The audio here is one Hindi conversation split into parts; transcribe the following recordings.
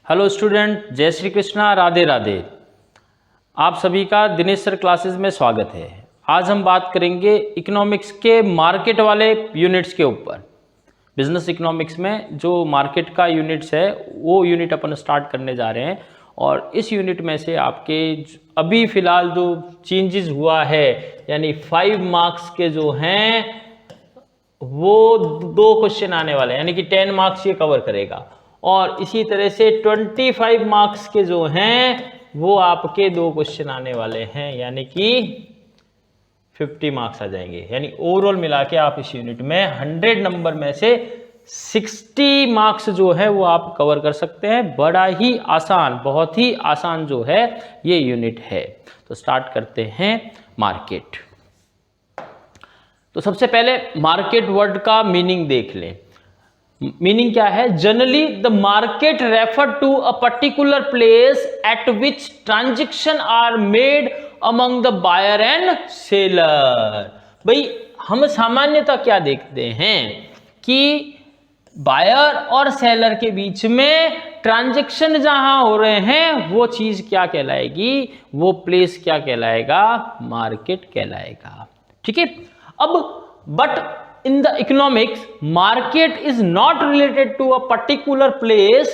हेलो स्टूडेंट, जय श्री कृष्णा, राधे राधे। आप सभी का दिनेश सर क्लासेस में स्वागत है। आज हम बात करेंगे इकोनॉमिक्स के मार्केट वाले यूनिट्स के ऊपर। बिजनेस इकोनॉमिक्स में जो मार्केट का यूनिट्स है वो यूनिट अपन स्टार्ट करने जा रहे हैं और इस यूनिट में से आपके अभी फ़िलहाल जो चेंजेस हुआ है यानी 5 मार्क्स के जो हैं वो 2 क्वेश्चन आने वाले हैं, यानी कि 10 मार्क्स ये कवर करेगा और इसी तरह से 25 मार्क्स के जो हैं वो आपके 2 क्वेश्चन आने वाले हैं, यानी कि 50 मार्क्स आ जाएंगे। यानी ओवरऑल मिला के आप इस यूनिट में 100 नंबर में से 60 मार्क्स जो है वो आप कवर कर सकते हैं। बड़ा ही आसान, बहुत ही आसान जो है ये यूनिट है। तो स्टार्ट करते हैं मार्केट। तो सबसे पहले मार्केट वर्ड का मीनिंग देख लें। मीनिंग क्या है? Generally the market refer to a particular place at which transaction are made among the buyer and seller. भाई हम सामान्यतः क्या देखते हैं कि बायर और सेलर के बीच में ट्रांजेक्शन जहां हो रहे हैं वो चीज क्या कहलाएगी? वो प्लेस क्या कहलाएगा? मार्केट कहलाएगा। ठीक है। अब but in the economics, market is not related to a particular place.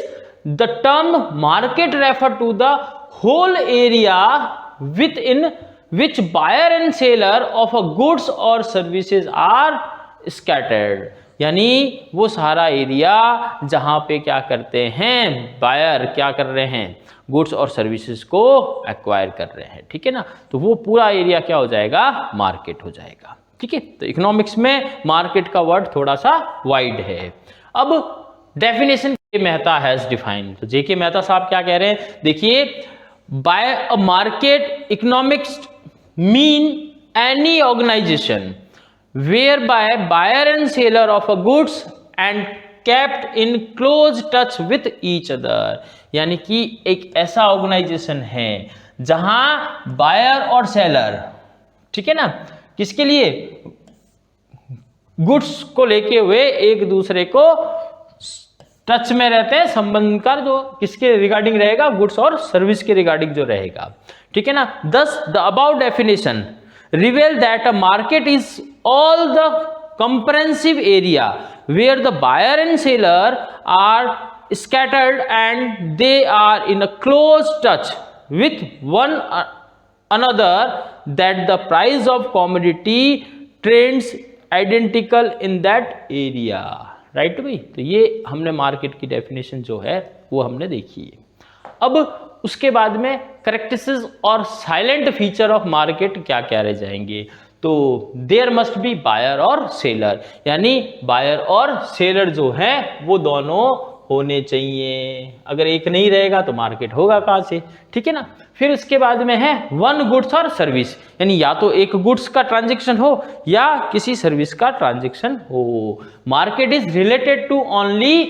The term market refer to the whole area within which buyer and seller of a goods or services are scattered. यानी वो सारा एरिया जहां पे क्या करते हैं, बायर क्या कर रहे हैं, गुड्स और सर्विसेज को एक्वायर कर रहे हैं। ठीक है ना। तो वो पूरा एरिया क्या हो जाएगा? मार्केट हो जाएगा। ठीक है। तो इकोनॉमिक्स में मार्केट का वर्ड थोड़ा सा वाइड है। अब डेफिनेशन के मेहता हैज डिफाइंड। तो जेके मेहता साहब क्या कह रहे हैं? देखिए, by a market economics mean any organisation where by buyer and seller of a goods and kept in close touch with each other. यानी कि एक ऐसा ऑर्गेनाइजेशन है जहां बायर और सेलर, ठीक है ना, किसके लिए? गुड्स को लेके हुए एक दूसरे को टच में रहते हैं। संबंध का जो किसके रिगार्डिंग रहेगा? गुड्स और सर्विस के रिगार्डिंग जो रहेगा। ठीक है ना। Thus the about definition reveal that a market is all the comprehensive area where the buyer and seller are scattered and they are in a close touch with one another, that the price of commodity trends identical in that area. Right भाई। तो ये हमने मार्केट की डेफिनेशन जो है वो हमने देखी है। अब उसके बाद में कैरेक्टरिस्टिक्स और साइलेंट फीचर ऑफ मार्केट क्या क्या रह जाएंगे। तो देयर मस्ट बी बायर और सेलर, यानी बायर और सेलर जो है वो दोनों होने चाहिए। अगर एक नहीं रहेगा तो मार्केट होगा कहां से? ठीक है ना। फिर उसके बाद में है वन गुड्स और सर्विस, यानी या तो एक गुड्स का ट्रांजैक्शन हो या किसी सर्विस का ट्रांजैक्शन हो। Market is related to only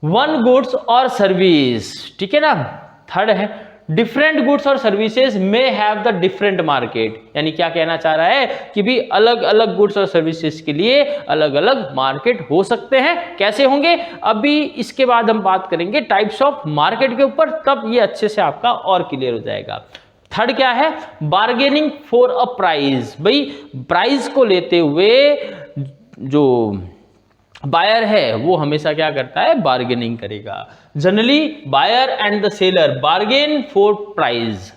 one goods और सर्विस। ठीक है ना। थर्ड है डिफरेंट गुड्स और सर्विसेज में हैव द डिफरेंट मार्केट, यानी क्या कहना चाह रहा है कि भी अलग अलग गुड्स और सर्विसेज के लिए अलग अलग मार्केट हो सकते हैं। कैसे होंगे अभी इसके बाद हम बात करेंगे टाइप्स ऑफ मार्केट के ऊपर, तब ये अच्छे से आपका और क्लियर हो जाएगा। थर्ड क्या है? Bargaining for a price. भाई प्राइस को लेते हुए जो बायर है वो हमेशा क्या करता है? बार्गेनिंग करेगा। Generally buyer and the seller bargain for price.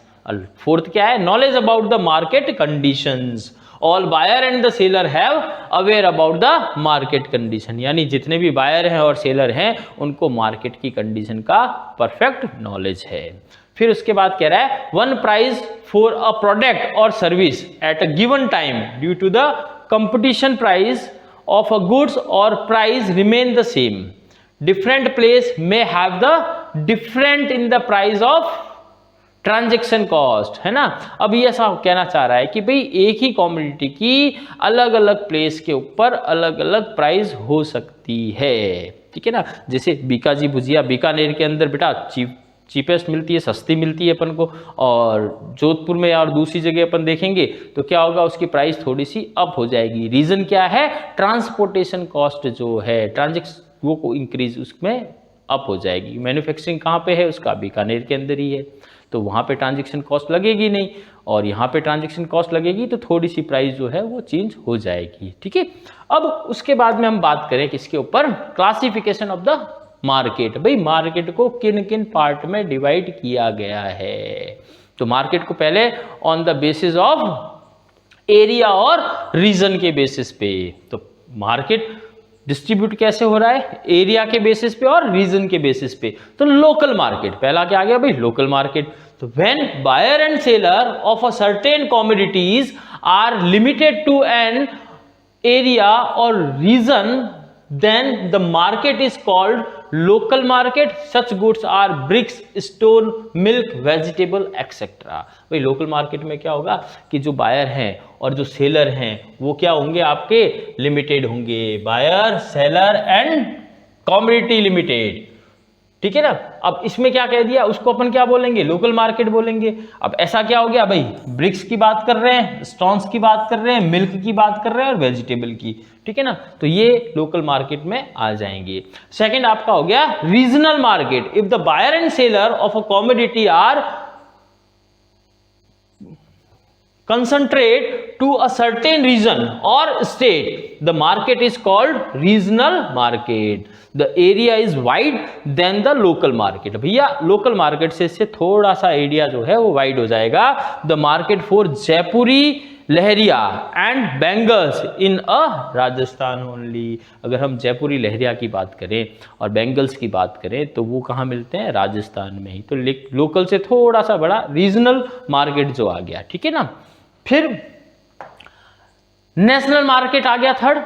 Fourth क्या है? Knowledge about the market conditions. All buyer and the seller have aware about the market condition, यानी जितने भी बायर हैं और सेलर हैं उनको मार्केट की कंडीशन का परफेक्ट नॉलेज है। फिर उसके बाद कह रहा है one price for a product और service at a given time due to the competition price of a goods or price remain the same. Different place may have the different in the price of transaction cost, है ना। अब ये ऐसा कहना चाह रहा है कि भाई एक ही कॉमोडिटी की अलग अलग प्लेस के ऊपर अलग अलग प्राइस हो सकती है। ठीक है ना। जैसे बीका जी भुजिया बीकानेर के अंदर बेटा चीपेस्ट मिलती है, सस्ती मिलती है अपन को, और जोधपुर में और दूसरी जगह अपन देखेंगे तो क्या होगा? उसकी प्राइस थोड़ी सी अप हो जाएगी। रीजन क्या है? ट्रांसपोर्टेशन कॉस्ट जो है ट्रांजेक्शन वो को इंक्रीज उसमें अप हो जाएगी। मैन्युफैक्चरिंग कहाँ पे है उसका, बीकानेर के अंदर ही है, तो वहाँ पे ट्रांजैक्शन कॉस्ट लगेगी नहीं, और यहाँ पे ट्रांजैक्शन कॉस्ट लगेगी तो थोड़ी सी प्राइस जो है वो चेंज हो जाएगी। ठीक है, अब उसके बाद में हम बात करें किसके ऊपर, क्लासिफिकेशन ऑफ द मार्केट। भाई मार्केट को किन किन पार्ट में डिवाइड किया गया है। तो मार्केट को पहले on the basis of area और रीजन के बेसिस पे, तो मार्केट डिस्ट्रीब्यूट कैसे हो रहा है, एरिया के बेसिस पे और रीजन के बेसिस पे। तो लोकल मार्केट पहला क्या आ गया भाई, लोकल मार्केट। तो when buyer and seller of a certain commodities are limited to an area और region, then the market is called local market. Such goods are bricks, stone, milk, vegetable, etc. भाई लोकल मार्केट में क्या होगा कि जो बायर हैं और जो सेलर हैं वो क्या होंगे, आपके लिमिटेड होंगे, buyer seller and commodity limited. ठीक है ना। अब इसमें क्या कह दिया, उसको अपन क्या बोलेंगे, लोकल मार्केट बोलेंगे। अब ऐसा क्या हो गया भाई, ब्रिक्स की बात कर रहे हैं, स्टोन्स की बात कर रहे हैं, मिल्क की बात कर रहे हैं और वेजिटेबल की। ठीक है ना, तो ये लोकल मार्केट में आ जाएंगे। सेकंड आपका हो गया regional market. If the buyer and seller of a commodity are concentrate to a certain region or state, the market is called regional market. The area is wide than the local market. भैया लोकल मार्केट से इससे थोड़ा सा एरिया जो है वो वाइड हो जाएगा। The market for Jaipuri lehariya and bangles in a Rajasthan only. अगर हम जयपुरी लहरिया की बात करें और बैंगल्स की बात करें तो वो कहाँ मिलते हैं, राजस्थान में ही। तो लोकल से थोड़ा सा बड़ा रीजनल मार्केट जो आ गया। ठीक है ना। फिर नेशनल मार्केट आ गया third.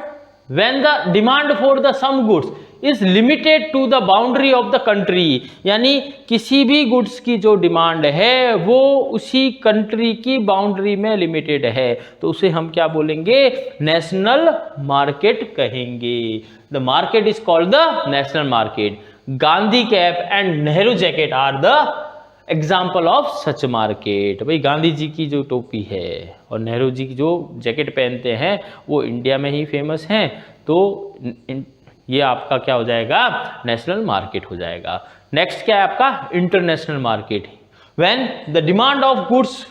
When the demand for the some goods is limited to the boundary of the country, यानी किसी भी गुड्स की जो डिमांड है वो उसी कंट्री की बाउंड्री में लिमिटेड है, तो उसे हम क्या बोलेंगे, नेशनल मार्केट कहेंगे। The market is called the national market. Gandhi cap and Nehru jacket are the example of such market. भाई गांधी जी की जो टोपी है और नेहरू जी की जो जैकेट पहनते हैं वो इंडिया में ही फेमस हैं, तो ये आपका क्या हो जाएगा, नेशनल मार्केट हो जाएगा। नेक्स्ट क्या है आपका, international market. When the demand of goods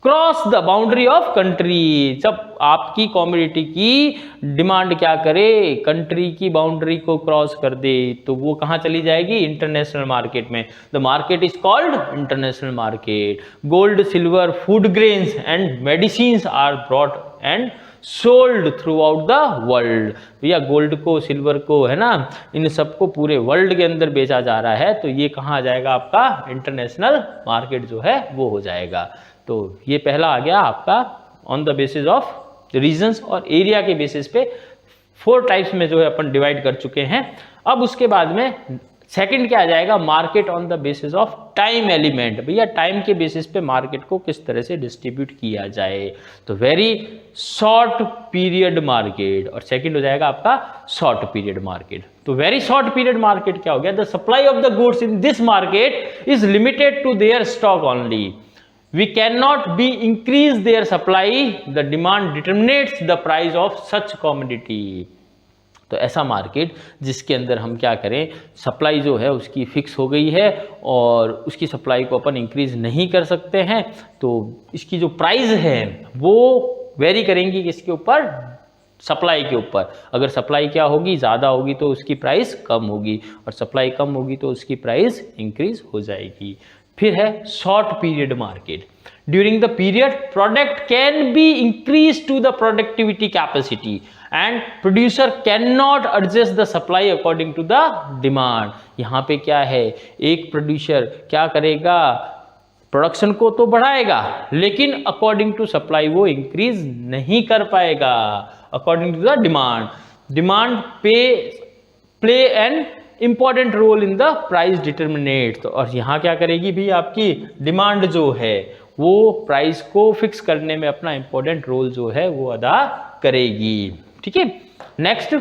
cross the boundary of country, जब आपकी कम्युनिटी की डिमांड क्या करे, कंट्री की बाउंड्री को क्रॉस कर दे, तो वो कहाँ चली जाएगी, इंटरनेशनल मार्केट में। The market is called international market. Gold, silver, food grains and medicines are brought and sold throughout the world. भैया गोल्ड को, सिल्वर को, है ना, इन सबको पूरे वर्ल्ड के अंदर बेचा जा रहा है, तो ये कहाँ आ जाएगा, आपका इंटरनेशनल मार्केट जो है वो हो जाएगा। तो ये पहला आ गया आपका on the basis of regions और एरिया के बेसिस पे 4 टाइप्स में जो है अपन डिवाइड कर चुके हैं। अब उसके बाद में सेकंड क्या आ जाएगा, market on the basis of time element. भैया टाइम के बेसिस पे मार्केट को किस तरह से डिस्ट्रीब्यूट किया जाए, तो वेरी शॉर्ट पीरियड मार्केट, और सेकंड हो जाएगा आपका शॉर्ट पीरियड मार्केट। तो वेरी शॉर्ट पीरियड मार्केट क्या हो गया, the supply of the goods in this market is limited to their stock only. We cannot be increase their supply, the demand determines the price of such commodity। तो ऐसा मार्केट जिसके अंदर हम क्या करें, सप्लाई जो है उसकी फिक्स हो गई है और उसकी सप्लाई को अपन इंक्रीज नहीं कर सकते हैं, तो इसकी जो प्राइस है वो वेरी करेंगी किसके ऊपर, सप्लाई के ऊपर। अगर सप्लाई क्या होगी, ज़्यादा होगी तो उसकी प्राइस कम होगी, और सप्लाई कम होगी तो उसकी प्राइस इंक्रीज हो जाएगी। फिर है short period market. During the period product can be increase to the productivity capacity and producer can not adjust the supply according to the demand. यहाँ पे क्या है, एक प्रोड्यूसर क्या करेगा, प्रोडक्शन को तो बढ़ाएगा लेकिन अकॉर्डिंग टू सप्लाई वो इंक्रीज नहीं कर पाएगा, according to the demand. Demand play an important role in the price determinate. तो और यहाँ क्या करेगी भी, आपकी डिमांड जो है वो प्राइस को फिक्स करने में अपना इंपॉर्टेंट रोल जो है वो अदा करेगी। ठीक है। Next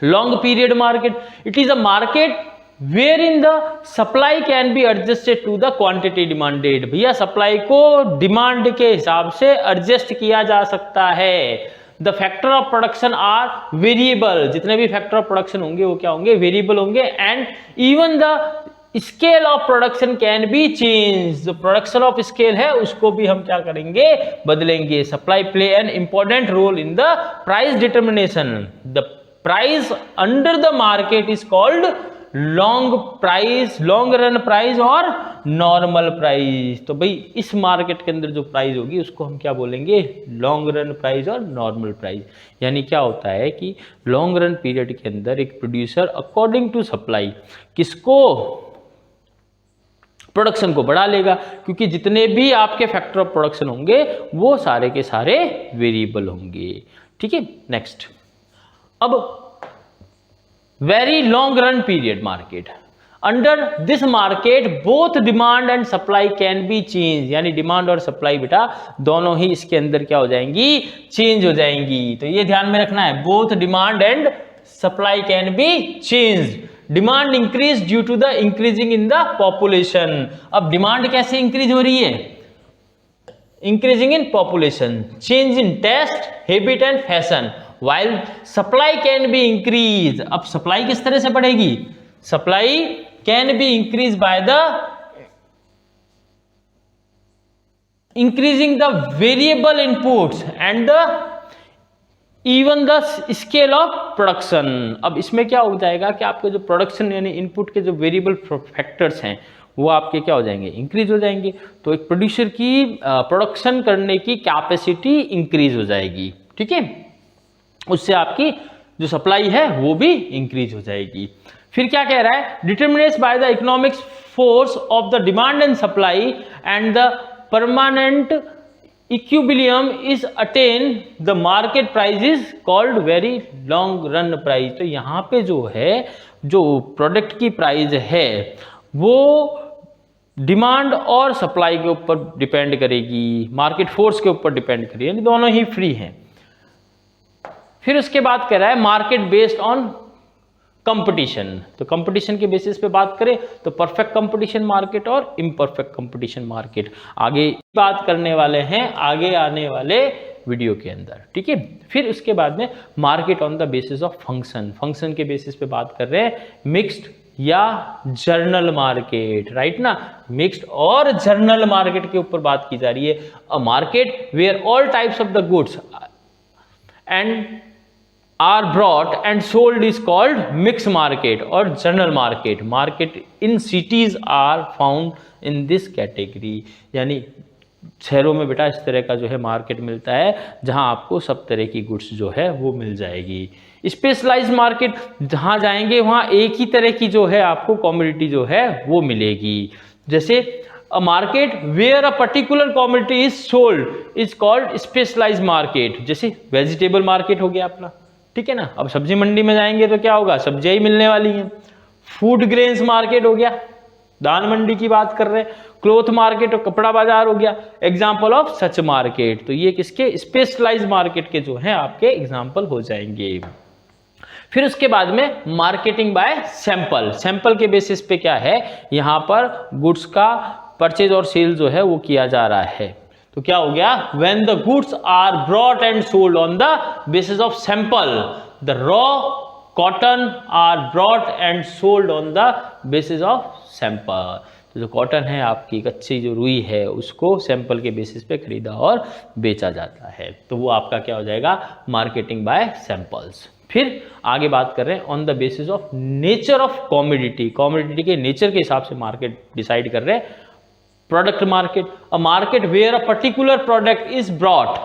long period market. It is a market where in the supply can be adjusted to the quantity demanded. भैया सप्लाई को डिमांड के हिसाब से एडजस्ट किया जा सकता है। The factor of production are variable, जितने भी फैक्टर ऑफ प्रोडक्शन होंगे वो क्या होंगे, वेरिएबल होंगे, and even the scale of production can be change, जो प्रोडक्शन ऑफ स्केल है उसको भी हम क्या करेंगे, बदलेंगे। Supply play an important role in the price determination, the price under the market is called long price, long run price और नॉर्मल प्राइस। तो भाई इस मार्केट के अंदर जो प्राइस होगी उसको हम क्या बोलेंगे, लॉन्ग रन प्राइस और नॉर्मल प्राइस। यानी क्या होता है कि लॉन्ग रन पीरियड के अंदर एक प्रोड्यूसर अकॉर्डिंग टू सप्लाई किसको, प्रोडक्शन को बढ़ा लेगा, क्योंकि जितने भी आपके फैक्टर ऑफ प्रोडक्शन होंगे वो सारे के सारे वेरिएबल होंगे। ठीक है, नेक्स्ट, अब very long run period market, under this market both demand and supply can be change, यानी डिमांड और सप्लाई बेटा दोनों ही इसके अंदर क्या हो जाएंगी, चेंज हो जाएंगी। तो ये ध्यान में रखना है, both demand and supply can be change. Demand increase due to the increasing in the population. अब डिमांड कैसे इंक्रीज हो रही है, increasing in population, change in taste, habit and fashion, while supply can be increased। अब सप्लाई किस तरह से बढ़ेगी, supply can be increase by the increasing the variable inputs and the even the scale of production. अब इसमें क्या हो जाएगा कि आपके जो प्रोडक्शन यानी इनपुट के जो वेरिएबल फैक्टर्स हैं वो आपके क्या हो जाएंगे, इंक्रीज हो जाएंगे। तो एक प्रोड्यूसर की प्रोडक्शन करने की कैपेसिटी इंक्रीज हो जाएगी। ठीक है, उससे आपकी जो सप्लाई है वो भी इंक्रीज हो जाएगी। फिर क्या कह रहा है, determinates by the economics force of the demand and supply and the permanent equilibrium is attain the market price is called very long run price. तो यहाँ पे जो है, जो प्रोडक्ट की प्राइस है वो डिमांड और सप्लाई के ऊपर डिपेंड करेगी, मार्केट फोर्स के ऊपर डिपेंड करेगी, यानी दोनों ही फ्री हैं। फिर उसके बाद कह रहा है मार्केट बेस्ड ऑन कंपटीशन। तो कंपटीशन के बेसिस पे बात करें तो परफेक्ट कंपटीशन मार्केट और इम्परफेक्ट कंपटीशन मार्केट आगे बात करने वाले हैं आगे आने वाले वीडियो के अंदर। ठीक है, फिर उसके बाद में market on the basis of function, function के बेसिस पे बात कर रहे हैं मिक्स्ड या जर्नल मार्केट, राइट ना, मिक्स्ड और जर्नल मार्केट के ऊपर बात की जा रही है। A market where all types of the goods and are brought and sold is called mixed market or general market. Market in cities are found in this category। यानी शहरों में बेटा इस तरह का जो है मार्केट मिलता है जहां आपको सब तरह की गुड्स जो है वो मिल जाएगी। स्पेशलाइज्ड मार्केट, जहां जाएंगे वहां एक ही तरह की जो है आपको कमोडिटी जो है वो मिलेगी। जैसे a market where a particular commodity is sold is called specialized market। जैसे वेजिटेबल मार्केट हो गया अपना, ठीक है ना। अब सब्जी मंडी में जाएंगे तो क्या होगा, सब्जियां ही मिलने वाली हैं। फूड ग्रेन्स मार्केट हो गया, दान मंडी की बात कर रहे हैं। क्लोथ मार्केट और कपड़ा बाजार हो गया एग्जाम्पल ऑफ सच मार्केट। तो ये किसके, स्पेशलाइज्ड मार्केट के जो है आपके एग्जाम्पल हो जाएंगे। फिर उसके बाद में मार्केटिंग बाय सैंपल, सैंपल के बेसिस पे क्या है, यहाँ पर गुड्स का परचेज और सेल जो है वो किया जा रहा है। तो क्या हो गया, when the goods are brought and sold on the basis of sample, the raw cotton are brought and sold on the basis of sample। तो जो कॉटन है आपकी कच्ची जो रुई है उसको सैंपल के बेसिस पे खरीदा और बेचा जाता है। तो वो आपका क्या हो जाएगा, मार्केटिंग बाय सैंपल्स। फिर आगे बात कर रहे हैं on the basis of nature of commodity, commodity के नेचर के हिसाब से मार्केट डिसाइड कर रहे हैं। Product market, a market where a particular product is brought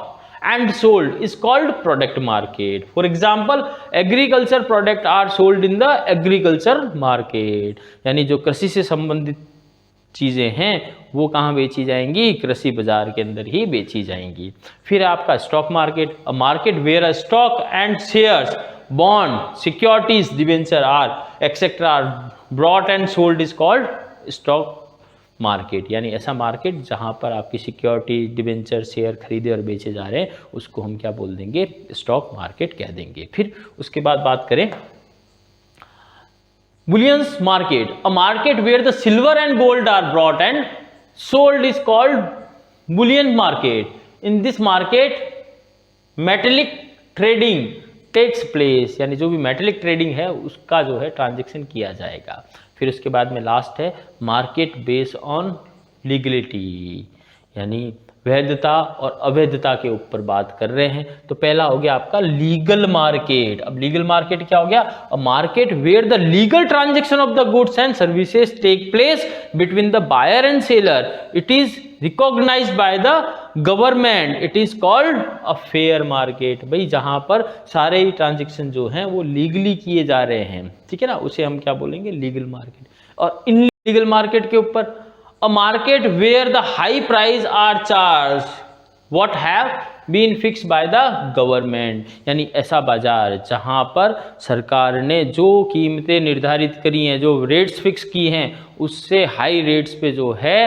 and sold is called product market। For example, agriculture product are sold in the agriculture market। यानी जो कृषि से संबंधित चीजें हैं वो कहाँ बेची जाएंगी, कृषि बाजार के अंदर ही बेची जाएंगी। फिर आपका stock market, a market where a stock and shares, bond, securities, debenture are etcetera are brought and sold is called stock market. यानी ऐसा मार्केट जहां पर आपकी सिक्योरिटी, डिबेंचर, शेयर खरीदे और बेचे जा रहे हैं उसको हम क्या बोल देंगे, स्टॉक मार्केट कह देंगे। फिर उसके बाद बात करें bullions market, a market where the silver and gold are brought and sold is called bullion market. In this market metallic trading takes place, यानी जो भी मेटेलिक ट्रेडिंग है उसका जो है ट्रांजेक्शन किया जाएगा। फिर उसके बाद में लास्ट है मार्केट बेस्ड ऑन लीगलिटी, यानी वैधता और अवैधता के ऊपर बात कर रहे हैं। तो पहला हो गया आपका लीगल मार्केट। अब लीगल मार्केट क्या हो गया? A market where the legal transaction of the goods and services take place between the buyer and seller, it is recognised by the government, it is called a fair market. भाई जहां पर सारे ही ट्रांजेक्शन जो हैं वो लीगली किए जा रहे हैं, ठीक है ना, उसे हम क्या बोलेंगे? Legal market. और इनलीगल मार्केट के ऊपर a market where the high price are charged what have been fixed by the government, यानी ऐसा बाजार जहां पर सरकार ने जो कीमतें निर्धारित करी हैं, जो रेट्स फिक्स की हैं, उससे हाई रेट्स पे जो है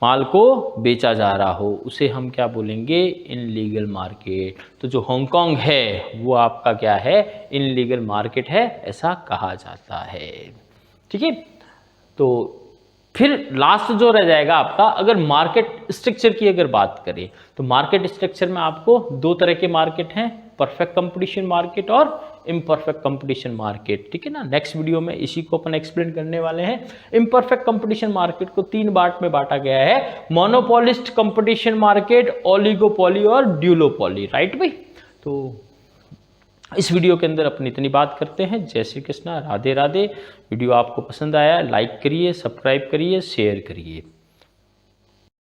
माल को बेचा जा रहा हो, उसे हम क्या बोलेंगे? Illegal market. तो जो हांगकांग है वो आपका क्या है? इनलीगल मार्केट है, ऐसा कहा जाता है, ठीक है। तो फिर लास्ट जो रह जाएगा आपका, अगर मार्केट स्ट्रक्चर की अगर बात करें तो मार्केट स्ट्रक्चर में आपको दो तरह के मार्केट हैं, परफेक्ट कंपटीशन मार्केट और इम्परफेक्ट कंपटीशन मार्केट, ठीक है ना। नेक्स्ट वीडियो में इसी को अपन एक्सप्लेन करने वाले हैं। इम्परफेक्ट कंपटीशन मार्केट को 3 पार्ट में बांटा गया है, मोनोपोलिस्ट कंपटीशन मार्केट, ओलिगोपोली और ड्यूलोपोली, राइट भाई। तो इस वीडियो के अंदर अपन इतनी बात करते हैं। जय श्री कृष्णा, राधे राधे। वीडियो आपको पसंद आया लाइक करिए, सब्सक्राइब करिए, शेयर करिए।